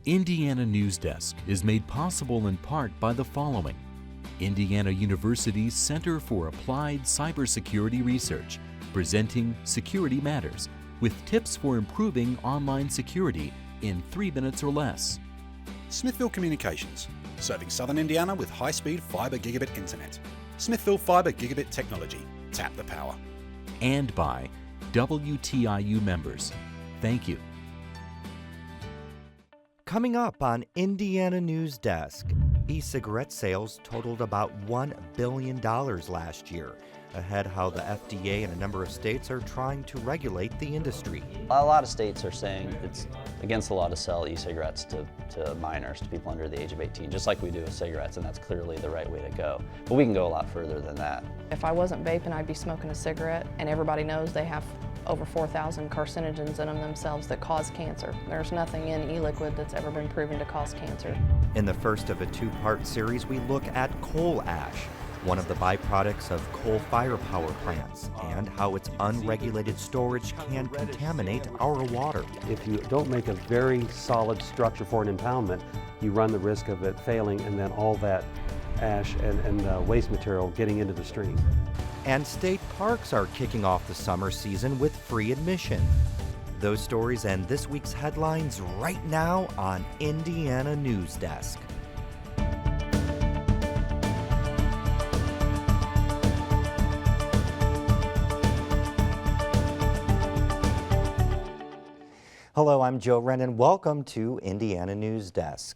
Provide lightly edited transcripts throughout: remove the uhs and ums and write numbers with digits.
Indiana Newsdesk is made possible in part by the following: Indiana University's Center for Applied Cybersecurity Research, presenting Security Matters, with tips for improving online security in 3 minutes or less. Smithville Communications, serving Southern Indiana with high-speed fiber gigabit internet. Smithville Fiber Gigabit Technology. Tap the power. And by WTIU members. Thank you. Coming up on Indiana Newsdesk, e-cigarette sales totaled about $1 billion last year. Ahead, how the FDA and a number of states are trying to regulate the industry. A lot of states are saying it's against the law to sell e-cigarettes to minors, to people under the age of 18, just like we do with cigarettes, and that's clearly the right way to go. But we can go a lot further than that. If I wasn't vaping, I'd be smoking a cigarette, and everybody knows they have over 4,000 carcinogens in them themselves that cause cancer. There's nothing in e-liquid that's ever been proven to cause cancer. In the first of a two-part series, we look at coal ash, one of the byproducts of coal fire power plants, and how its unregulated storage can contaminate our water. If you don't make a very solid structure for an impoundment, you run the risk of it failing and then all that ash and waste material getting into the stream. And state parks are kicking off the summer season with free admission. Those stories and this week's headlines right now on Indiana Newsdesk. Hello, I'm Joe Wren and welcome to Indiana Newsdesk.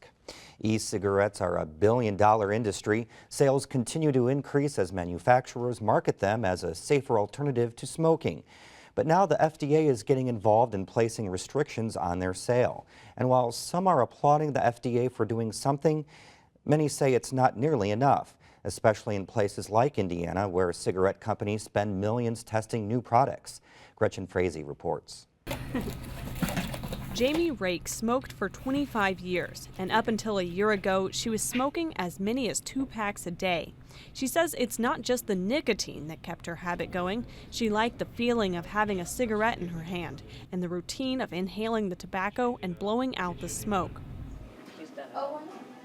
E-cigarettes are a billion-dollar industry. Sales continue to increase as manufacturers market them as a safer alternative to smoking. But now the FDA is getting involved in placing restrictions on their sale. And while some are applauding the FDA for doing something, many say it's not nearly enough, especially in places like Indiana, where cigarette companies spend millions testing new products. Gretchen Frazee reports. Jamie Rake smoked for 25 years, and up until a year ago, she was smoking as many as 2 packs a day. She says it's not just the nicotine that kept her habit going. She liked the feeling of having a cigarette in her hand and the routine of inhaling the tobacco and blowing out the smoke.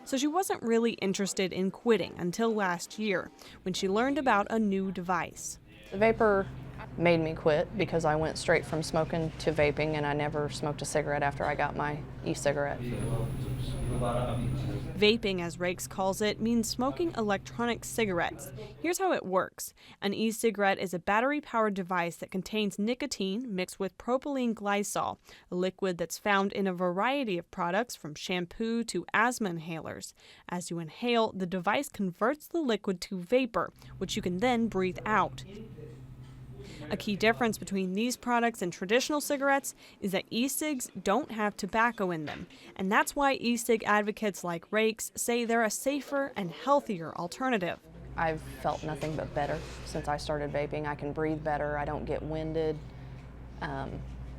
So she wasn't really interested in quitting until last year, when she learned about a new device. The vapor made me quit because I went straight from smoking to vaping, and I never smoked a cigarette after I got my e-cigarette. Vaping, as Rakes calls it, means smoking electronic cigarettes. Here's how it works. An e-cigarette is a battery-powered device that contains nicotine mixed with propylene glycol, a liquid that's found in a variety of products from shampoo to asthma inhalers. As you inhale, the device converts the liquid to vapor, which you can then breathe out. A key difference between these products and traditional cigarettes is that e-cigs don't have tobacco in them, and that's why e-cig advocates like Rakes say they're a safer and healthier alternative. I've felt nothing but better since I started vaping. I can breathe better, I don't get winded.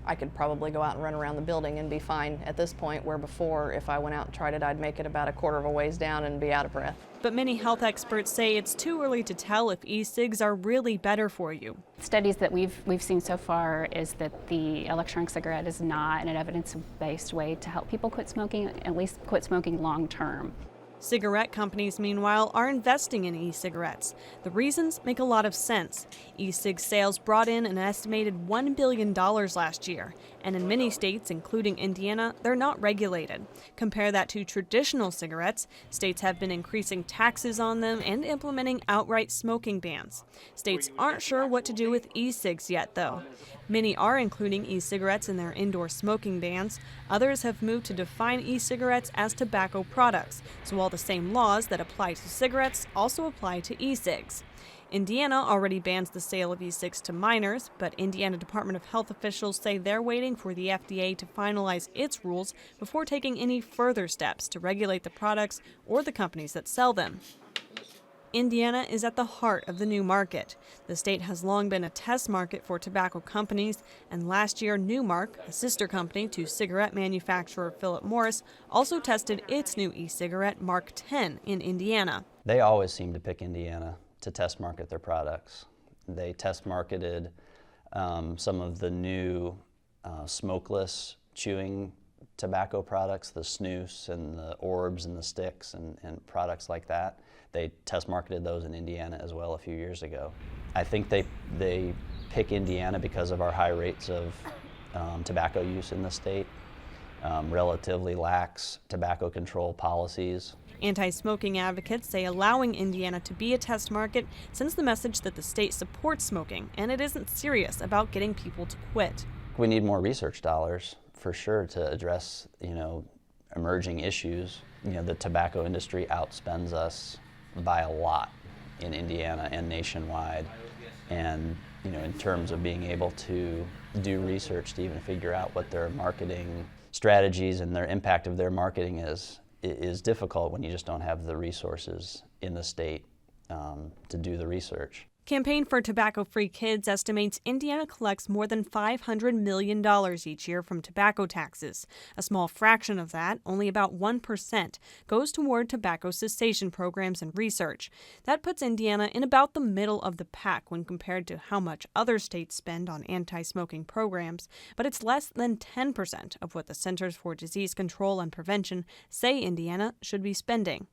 I could probably go out and run around the building and be fine at this point, where before, if I went out and tried it, I'd make it about a quarter of a ways down and be out of breath. But many health experts say it's too early to tell if e-cigs are really better for you. Studies that we've seen so far is that the electronic cigarette is not an evidence-based way to help people quit smoking, at least quit smoking long term. Cigarette companies, meanwhile, are investing in e-cigarettes. The reasons make a lot of sense. E-cig sales brought in an estimated $1 billion last year, and in many states, including Indiana, they're not regulated. Compare that to traditional cigarettes. States have been increasing taxes on them and implementing outright smoking bans. States aren't sure what to do with e-cigs yet, though. Many are including e-cigarettes in their indoor smoking bans. Others have moved to define e-cigarettes as tobacco products, so all the same laws that apply to cigarettes also apply to e-cigs. Indiana already bans the sale of e-cigs to minors, but Indiana Department of Health officials say they're waiting for the FDA to finalize its rules before taking any further steps to regulate the products or the companies that sell them. Indiana is at the heart of the new market. The state has long been a test market for tobacco companies, and last year Newmark, a sister company to cigarette manufacturer Philip Morris, also tested its new e-cigarette Mark 10 in Indiana. They always seem to pick Indiana to test market their products. They test marketed some of the new smokeless chewing tobacco products, the snus and the orbs and the sticks and products like that. They test marketed those in Indiana as well a few years ago. I think they pick Indiana because of our high rates of tobacco use in the state, relatively lax tobacco control policies. Anti-smoking advocates say allowing Indiana to be a test market sends the message that the state supports smoking and it isn't serious about getting people to quit. We need more research dollars for sure to address, emerging issues. The tobacco industry outspends us by a lot in Indiana and nationwide. And, in terms of being able to do research to even figure out what their marketing strategies and their impact of their marketing is difficult when you just don't have the resources in the state to do the research. Campaign for Tobacco-Free Kids estimates Indiana collects more than $500 million each year from tobacco taxes. A small fraction of that, only about 1%, goes toward tobacco cessation programs and research. That puts Indiana in about the middle of the pack when compared to how much other states spend on anti-smoking programs, but it's less than 10% of what the Centers for Disease Control and Prevention say Indiana should be spending.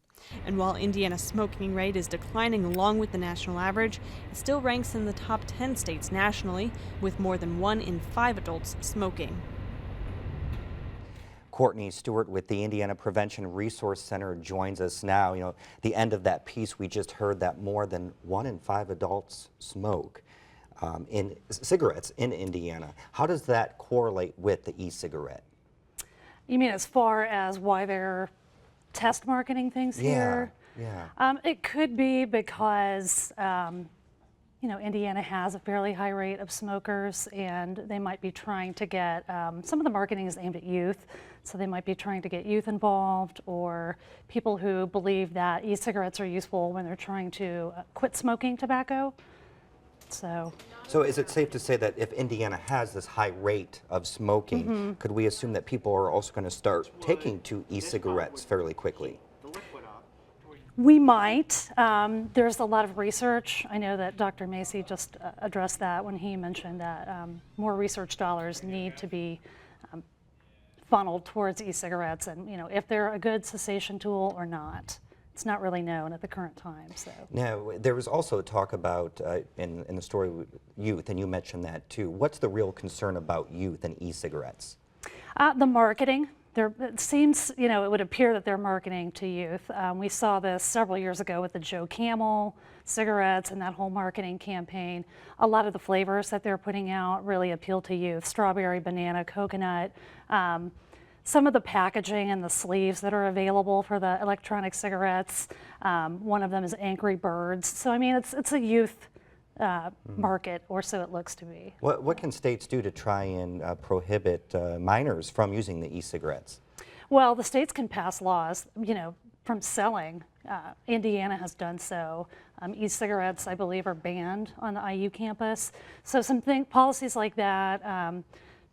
And while Indiana's smoking rate is declining along with the national average, it still ranks in the top 10 states nationally, with more than 1 in 5 adults smoking. Courtney Stuart with the Indiana Prevention Resource Center joins us now. The end of that piece, we just heard that more than 1 in 5 adults smoke in cigarettes in Indiana. How does that correlate with the e-cigarette? You mean as far as why they're test marketing things here? Yeah. It could be because, Indiana has a fairly high rate of smokers, and they might be trying to get, some of the marketing is aimed at youth, so they might be trying to get youth involved, or people who believe that e-cigarettes are useful when they're trying to quit smoking tobacco. So is it safe to say that if Indiana has this high rate of smoking, could we assume that people are also going to start taking to e-cigarettes fairly quickly? We might. There's a lot of research. I know that Dr. Macy just addressed that when he mentioned that more research dollars need to be funneled towards e-cigarettes, and if they're a good cessation tool or not. It's not really known at the current time. So now, there was also talk about, in the story, youth, and you mentioned that too. What's the real concern about youth and e-cigarettes? The marketing. It seems, it would appear that they're marketing to youth. We saw this several years ago with the Joe Camel cigarettes and that whole marketing campaign. A lot of the flavors that they're putting out really appeal to youth. Strawberry, banana, coconut. Some of the packaging and the sleeves that are available for the electronic cigarettes, one of them is Angry Birds. So, it's a youth market, or so it looks to be. What can states do to try and prohibit minors from using the e-cigarettes? Well, the states can pass laws, from selling. Indiana has done so. E-cigarettes, I believe, are banned on the IU campus. So policies like that,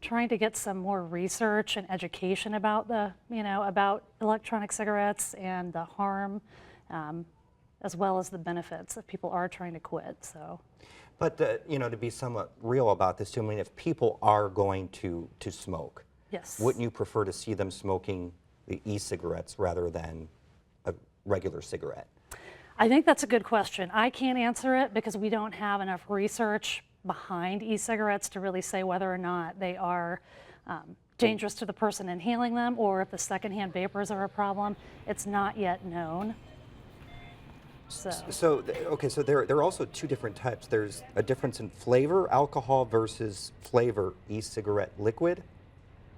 trying to get some more research and education about about electronic cigarettes and the harm, as well as the benefits if people are trying to quit. So, but to be somewhat real about this too, if people are going to smoke, yes, wouldn't you prefer to see them smoking the e-cigarettes rather than a regular cigarette? I think that's a good question. I can't answer it because we don't have enough research behind e-cigarettes to really say whether or not they are dangerous to the person inhaling them, or if the secondhand vapors are a problem. It's not yet known. So there are also two different types. There's a difference in flavor, alcohol versus flavor e-cigarette liquid.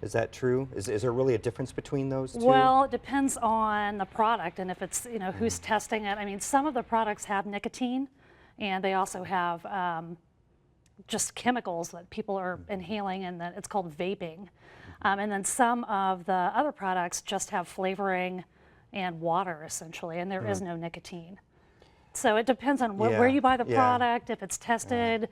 Is that true? Is there really a difference between those two? Well, it depends on the product and if it's, who's testing it. Some of the products have nicotine, and they also have just chemicals that people are inhaling, and that it's called vaping. And then some of the other products just have flavoring and water, essentially, and there is no nicotine. So it depends on where you buy the product, if it's tested,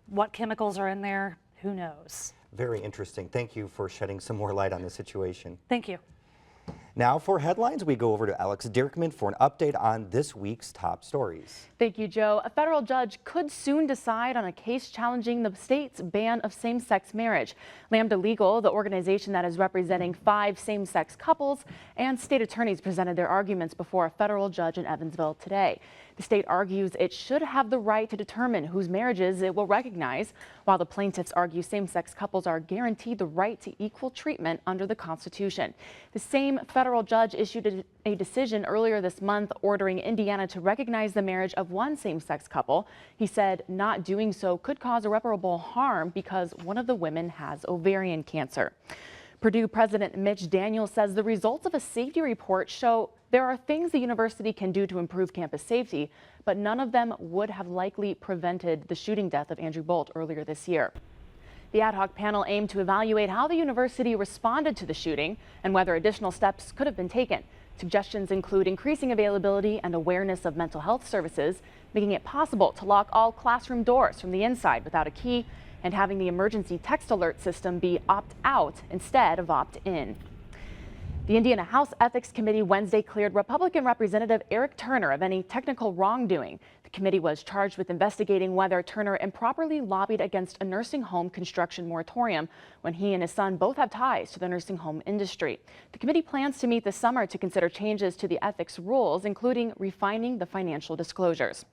what chemicals are in there, who knows. Very interesting. Thank you for shedding some more light on the situation. Thank you. Now for headlines, we go over to Alex Dirkman for an update on this week's top stories. Thank you, Joe. A federal judge could soon decide on a case challenging the state's ban of same-sex marriage. Lambda Legal, the organization that is representing 5 same-sex couples, and state attorneys presented their arguments before a federal judge in Evansville today. The state argues it should have the right to determine whose marriages it will recognize, while the plaintiffs argue same-sex couples are guaranteed the right to equal treatment under the Constitution. The same federal judge issued a decision earlier this month ordering Indiana to recognize the marriage of one same-sex couple. He said not doing so could cause irreparable harm because one of the women has ovarian cancer. Purdue President Mitch Daniels says the results of a safety report show there are things the university can do to improve campus safety, but none of them would have likely prevented the shooting death of Andrew Bolt earlier this year. The ad hoc panel aimed to evaluate how the university responded to the shooting and whether additional steps could have been taken. Suggestions include increasing availability and awareness of mental health services, making it possible to lock all classroom doors from the inside without a key, and having the emergency text alert system be opt-out instead of opt-in. The Indiana House Ethics Committee Wednesday cleared Republican Representative Eric Turner of any technical wrongdoing. The committee was charged with investigating whether Turner improperly lobbied against a nursing home construction moratorium when he and his son both have ties to the nursing home industry. The committee plans to meet this summer to consider changes to the ethics rules, including refining the financial disclosures.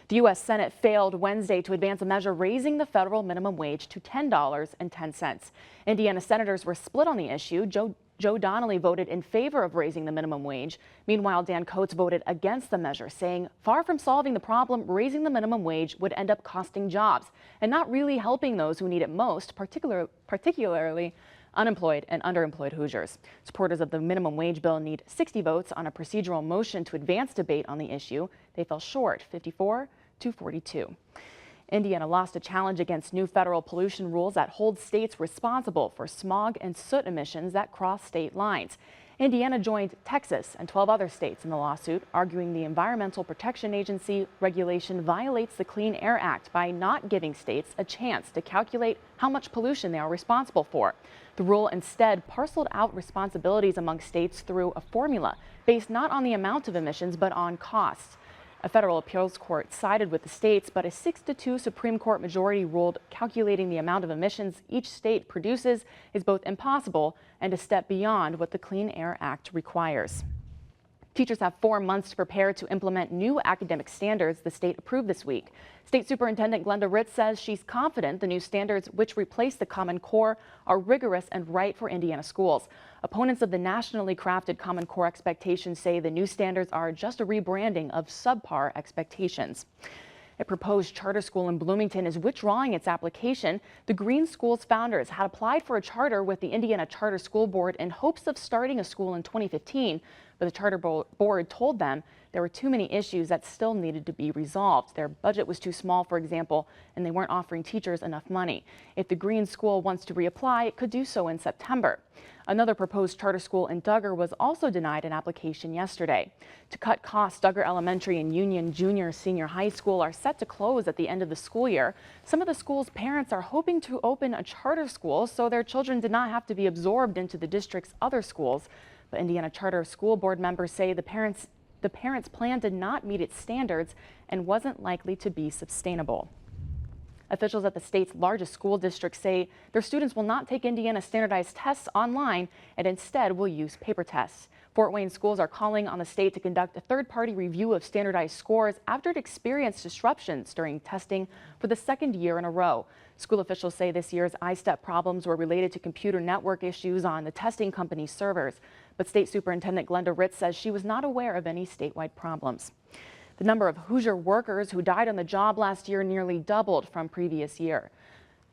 The U.S. Senate failed Wednesday to advance a measure raising the federal minimum wage to $10.10. Indiana senators were split on the issue. Joe Donnelly voted in favor of raising the minimum wage. Meanwhile, Dan Coates voted against the measure, saying far from solving the problem, raising the minimum wage would end up costing jobs and not really helping those who need it most, particularly unemployed and underemployed Hoosiers. Supporters of the minimum wage bill need 60 votes on a procedural motion to advance debate on the issue. They fell short, 54-42. Indiana lost a challenge against new federal pollution rules that hold states responsible for smog and soot emissions that cross state lines. Indiana joined Texas and 12 other states in the lawsuit, arguing the Environmental Protection Agency regulation violates the Clean Air Act by not giving states a chance to calculate how much pollution they are responsible for. The rule instead parceled out responsibilities among states through a formula based not on the amount of emissions but on costs. A federal appeals court sided with the states, but a 6-2 Supreme Court majority ruled calculating the amount of emissions each state produces is both impossible and a step beyond what the Clean Air Act requires. Teachers have 4 months to prepare to implement new academic standards the state approved this week. State Superintendent Glenda Ritz says she's confident the new standards, which replace the Common Core, are rigorous and right for Indiana schools. Opponents of the nationally crafted Common Core expectations say the new standards are just a rebranding of subpar expectations. A proposed charter school in Bloomington is withdrawing its application. The Green Schools founders had applied for a charter with the Indiana Charter School Board in hopes of starting a school in 2015, but the charter board told them there were too many issues that still needed to be resolved. Their budget was too small, for example, and they weren't offering teachers enough money. If the Green School wants to reapply, it could do so in September. Another proposed charter school in Duggar was also denied an application yesterday. To cut costs, Duggar Elementary and Union Junior Senior High School are set to close at the end of the school year. Some of the school's parents are hoping to open a charter school so their children did not have to be absorbed into the district's other schools. But Indiana Charter School Board members say the parents' plan did not meet its standards and wasn't likely to be sustainable. Officials at the state's largest school district say their students will not take Indiana standardized tests online and instead will use paper tests. Fort Wayne schools are calling on the state to conduct a third-party review of standardized scores after it experienced disruptions during testing for the second year in a row. School officials say this year's I-STEP problems were related to computer network issues on the testing company's servers. But State Superintendent Glenda Ritz says she was not aware of any statewide problems. The number of Hoosier workers who died on the job last year nearly doubled from previous year.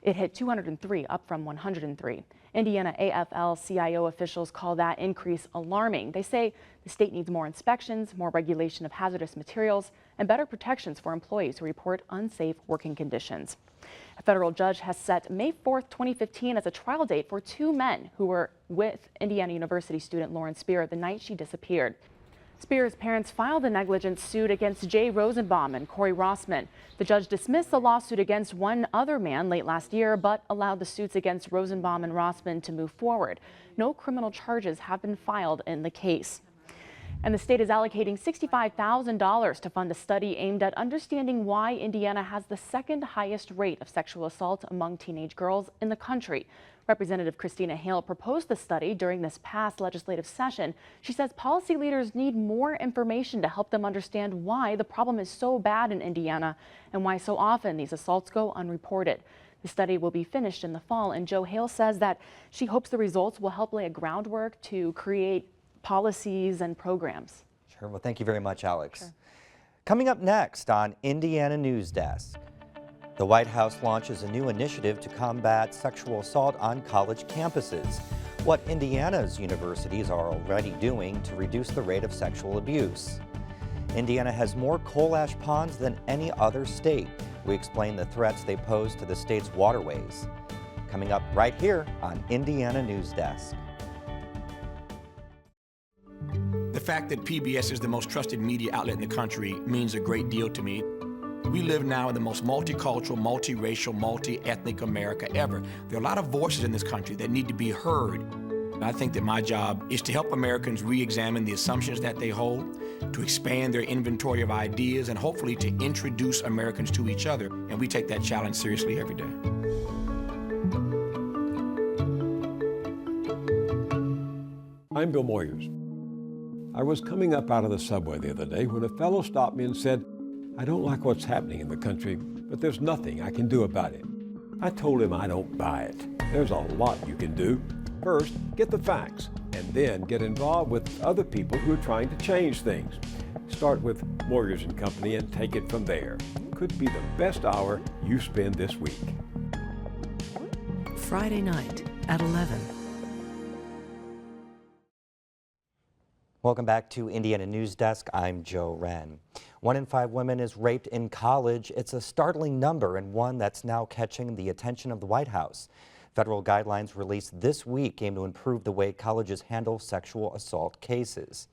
It hit 203, up from 103. Indiana AFL-CIO officials call that increase alarming. They say the state needs more inspections, more regulation of hazardous materials, and better protections for employees who report unsafe working conditions. A federal judge has set May 4th, 2015 as a trial date for 2 men who were with Indiana University student Lauren Spear the night she disappeared. Spears' parents filed a negligence suit against Jay Rosenbaum and Corey Rossman. The judge dismissed the lawsuit against one other man late last year, but allowed the suits against Rosenbaum and Rossman to move forward. No criminal charges have been filed in the case. And the state is allocating $65,000 to fund a study aimed at understanding why Indiana has the second highest rate of sexual assault among teenage girls in the country. Representative Christina Hale proposed the study during this past legislative session. She says policy leaders need more information to help them understand why the problem is so bad in Indiana and why so often these assaults go unreported. The study will be finished in the fall, and Jo Hale says that she hopes the results will help lay a groundwork to create policies and programs. Sure. Well, thank you very much, Alex. Sure. Coming up next on Indiana Newsdesk, the White House launches a new initiative to combat sexual assault on college campuses. What Indiana's universities are already doing to reduce the rate of sexual abuse. Indiana has more coal ash ponds than any other state. We explain the threats they pose to the state's waterways. Coming up right here on Indiana Newsdesk. The fact that PBS is the most trusted media outlet in the country means a great deal to me. We live now in the most multicultural, multiracial, multi-ethnic America ever. There are a lot of voices in this country that need to be heard. I think that my job is to help Americans re-examine the assumptions that they hold, to expand their inventory of ideas, and hopefully to introduce Americans to each other. And we take that challenge seriously every day. I'm Bill Moyers. I was coming up out of the subway the other day when a fellow stopped me and said, "I don't like what's happening in the country, but there's nothing I can do about it." I told him I don't buy it. There's a lot you can do. First, get the facts, and then get involved with other people who are trying to change things. Start with Moyers and Company and take it from there. Could be the best hour you spend this week. Friday night at 11. Welcome back to Indiana Newsdesk. I'm Joe Wren. 1 in 5 women is raped in college. It's a startling number and one that's now catching the attention of the White House. Federal guidelines released this week aim to improve the way colleges handle sexual assault cases.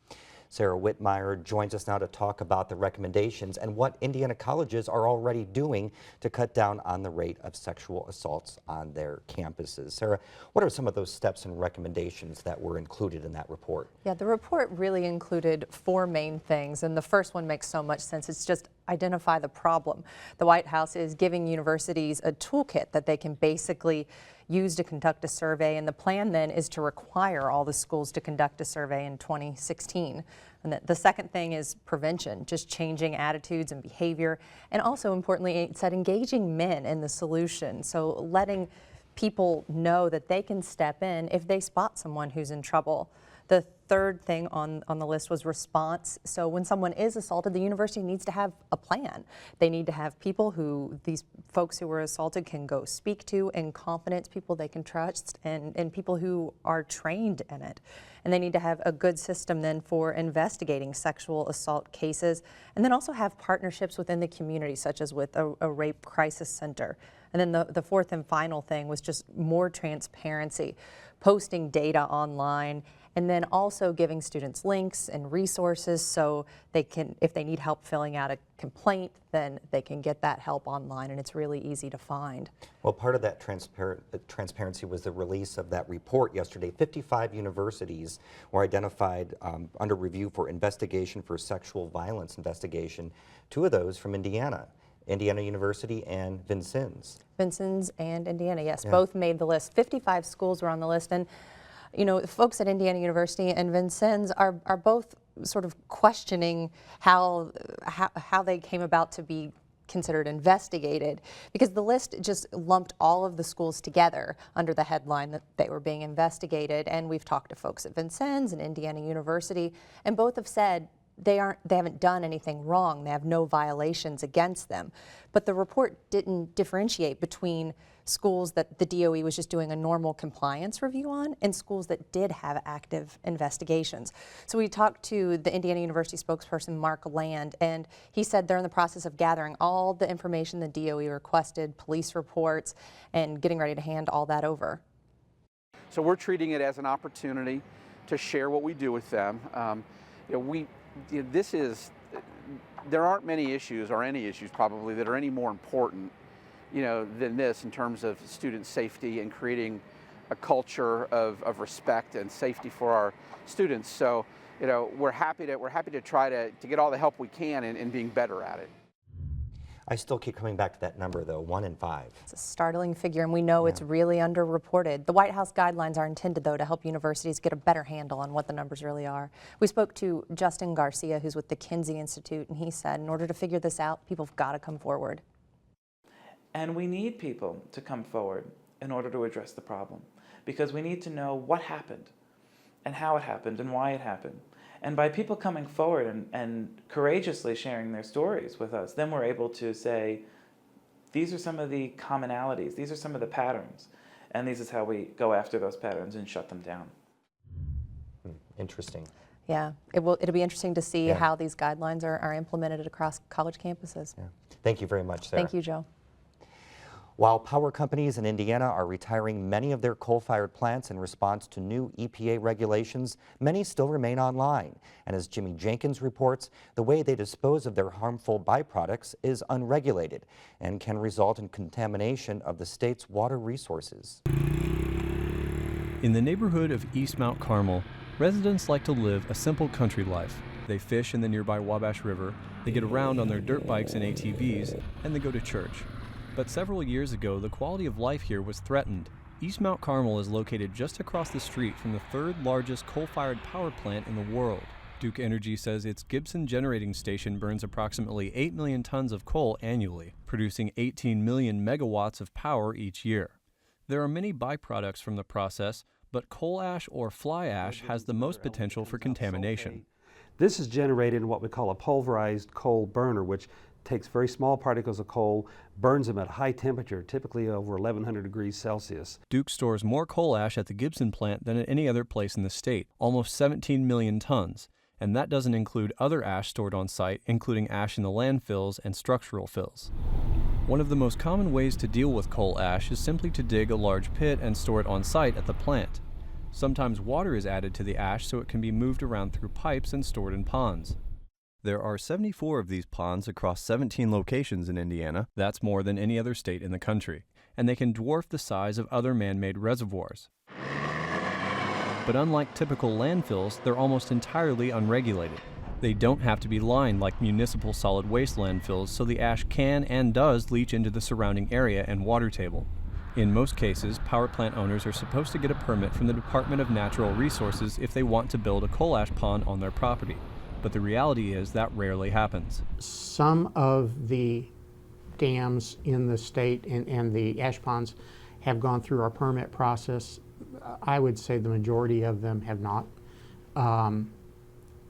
Sarah Whitmire joins us now to talk about the recommendations and what Indiana colleges are already doing to cut down on the rate of sexual assaults on their campuses. Sarah, what are some of those steps and recommendations that were included in that report? Yeah, the report really included 4 main things, and the first one makes so much sense. It's just identify the problem. The White House is giving universities a toolkit that they can basically use to conduct a survey, and the plan then is to require all the schools to conduct a survey in 2016. And the second thing is prevention, just changing attitudes and behavior, and also importantly, it said engaging men in the solution, so letting people know that they can step in if they spot someone who's in trouble. The third thing on the list was response. So when someone is assaulted, the university needs to have a plan. They need to have people who these folks who were assaulted can go speak to, and confidence, people they can trust, and people who are trained in it. And they need to have a good system then for investigating sexual assault cases, and then also have partnerships within the community, such as with a rape crisis center. And then the fourth and final thing was just more transparency, posting data online, and then also giving students links and resources so they can, if they need help filling out a complaint, then they can get that help online, and it's really easy to find. Well, part of that transparency was the release of that report yesterday. 55 universities were identified under review for investigation for sexual violence investigation. 2 of those from Indiana. Indiana University and Vincennes. Vincennes and Indiana, yes, both made the list. 55 schools were on the list, and you know, folks at Indiana University and Vincennes are both sort of questioning how they came about to be considered investigated, because the list just lumped all of the schools together under the headline that they were being investigated. And we've talked to folks at Vincennes and Indiana University, and both have said they haven't done anything wrong. They have no violations against them. But the report didn't differentiate between schools that the DOE was just doing a normal compliance review on and schools that did have active investigations. So we talked to the Indiana University spokesperson, Mark Land, and he said they're in the process of gathering all the information the DOE requested, police reports, and getting ready to hand all that over. So we're treating it as an opportunity to share what we do with them. You know, there aren't many issues, or any issues probably, that are any more important, than this in terms of student safety and creating a culture of respect and safety for our students. So, we're happy to try to get all the help we can in being better at it. I still keep coming back to that number, though, 1 in 5. It's a startling figure, and we know it's really underreported. The White House guidelines are intended, though, to help universities get a better handle on what the numbers really are. We spoke to Justin Garcia, who's with the Kinsey Institute, and he said, in order to figure this out, people have got to come forward. And we need people to come forward in order to address the problem, because we need to know what happened and how it happened and why it happened. And by people coming forward and courageously sharing their stories with us, then we're able to say, these are some of the commonalities, these are some of the patterns, and this is how we go after those patterns and shut them down. Interesting. Yeah, it'll be interesting to see how these guidelines are implemented across college campuses. Yeah. Thank you very much, Sarah. Thank you, Joe. While power companies in Indiana are retiring many of their coal-fired plants in response to new EPA regulations, many still remain online. And as Jimmy Jenkins reports, the way they dispose of their harmful byproducts is unregulated and can result in contamination of the state's water resources. In the neighborhood of East Mount Carmel, residents like to live a simple country life. They fish in the nearby Wabash River, they get around on their dirt bikes and ATVs, and they go to church. But several years ago, the quality of life here was threatened. East Mount Carmel is located just across the street from the third largest coal-fired power plant in the world. Duke Energy says its Gibson generating station burns approximately 8 million tons of coal annually, producing 18 million megawatts of power each year. There are many byproducts from the process, but coal ash or fly ash has the most potential for contamination. This is generated in what we call a pulverized coal burner, which takes very small particles of coal, burns them at high temperature, typically over 1100 degrees Celsius. Duke stores more coal ash at the Gibson plant than at any other place in the state, almost 17 million tons, and that doesn't include other ash stored on site, including ash in the landfills and structural fills. One of the most common ways to deal with coal ash is simply to dig a large pit and store it on site at the plant. Sometimes water is added to the ash so it can be moved around through pipes and stored in ponds. There are 74 of these ponds across 17 locations in Indiana. That's more than any other state in the country, and they can dwarf the size of other man-made reservoirs. But unlike typical landfills, they're almost entirely unregulated. They don't have to be lined like municipal solid waste landfills, so the ash can and does leach into the surrounding area and water table. In most cases, power plant owners are supposed to get a permit from the Department of Natural Resources if they want to build a coal ash pond on their property. But the reality is that rarely happens. Some of the dams in the state and the ash ponds have gone through our permit process. I would say the majority of them have not.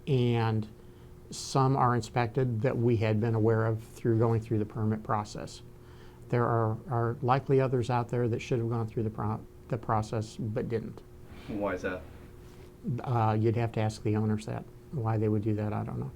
And some are inspected that we had been aware of through going through the permit process. There are likely others out there that should have gone through the process but didn't. Why is that? You'd have to ask the owners that. Why they would do that, I don't know.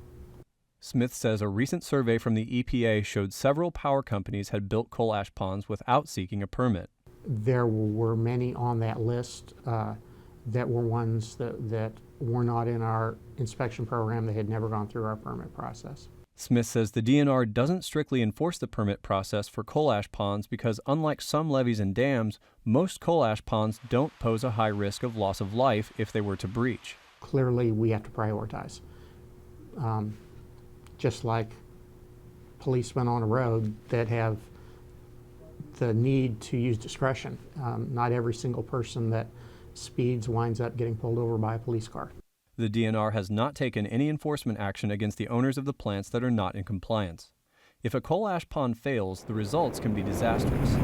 Smith says a recent survey from the EPA showed several power companies had built coal ash ponds without seeking a permit. There were many on that list that were ones that were not in our inspection program. They had never gone through our permit process. Smith says the DNR doesn't strictly enforce the permit process for coal ash ponds because, unlike some levees and dams, most coal ash ponds don't pose a high risk of loss of life if they were to breach. Clearly, we have to prioritize. Just like policemen on a road that have the need to use discretion. Not every single person that speeds winds up getting pulled over by a police car. The DNR has not taken any enforcement action against the owners of the plants that are not in compliance. If a coal ash pond fails, the results can be disastrous.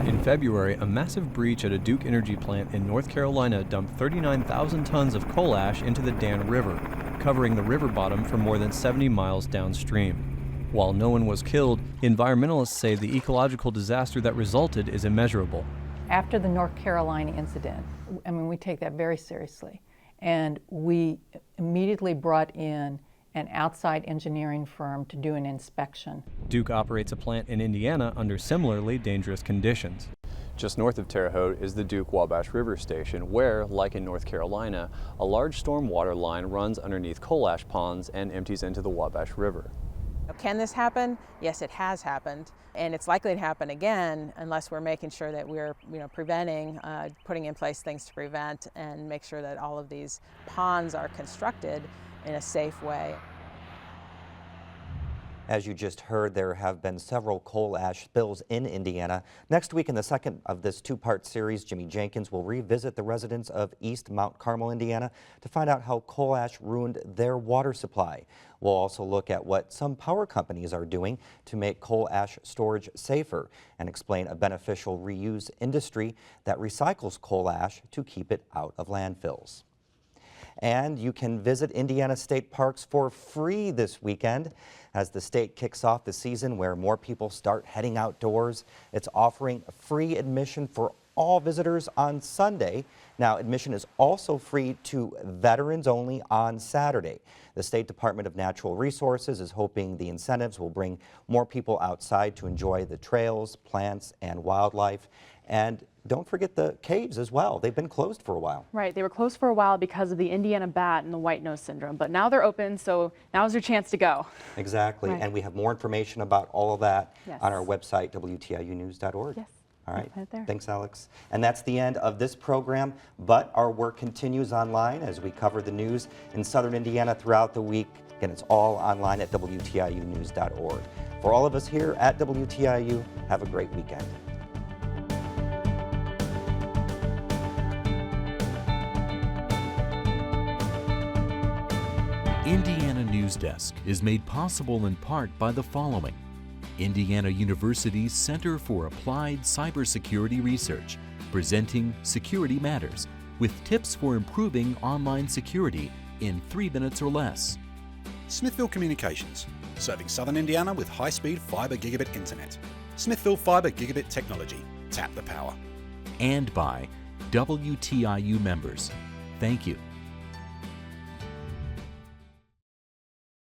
In February, a massive breach at a Duke Energy plant in North Carolina dumped 39,000 tons of coal ash into the Dan River, covering the river bottom for more than 70 miles downstream. While no one was killed, environmentalists say the ecological disaster that resulted is immeasurable. After the North Carolina incident, we take that very seriously, and we immediately brought in an outside engineering firm to do an inspection. Duke operates a plant in Indiana under similarly dangerous conditions. Just north of Terre Haute is the Duke-Wabash River Station, where, like in North Carolina, a large storm water line runs underneath coal ash ponds and empties into the Wabash River. Can this happen? Yes, it has happened, and it's likely to happen again unless we're making sure that we're, preventing, putting in place things to prevent and make sure that all of these ponds are constructed in a safe way. As you just heard, there have been several coal ash spills in Indiana. Next week, in the second of this two-part series, Jimmy Jenkins will revisit the residents of East Mount Carmel, Indiana, to find out how coal ash ruined their water supply. We'll also look at what some power companies are doing to make coal ash storage safer and explain a beneficial reuse industry that recycles coal ash to keep it out of landfills. And you can visit Indiana State Parks for free this weekend as the state kicks off the season where more people start heading outdoors. It's offering free admission for all visitors on Sunday. Now, admission is also free to veterans only on Saturday. The State Department of Natural Resources is hoping the incentives will bring more people outside to enjoy the trails, plants, and wildlife. And don't forget the caves as well. They've been closed for a while. Right, they were closed for a while because of the Indiana bat and the white nose syndrome, but now they're open, so now's your chance to go. Exactly, Right. and we have more information about all of that Yes. on our website, WTIUnews.org. Yes. All right, Right there. Thanks, Alex. And that's the end of this program, but our work continues online as we cover the news in Southern Indiana throughout the week. Again, it's all online at WTIUnews.org. For all of us here at WTIU, have a great weekend. Indiana Newsdesk is made possible in part by the following: Indiana University's Center for Applied Cybersecurity Research, presenting Security Matters, with tips for improving online security in 3 minutes or less. Smithville Communications, serving Southern Indiana with high-speed fiber gigabit internet. Smithville Fiber Gigabit Technology. Tap the power. And by WTIU members. Thank you.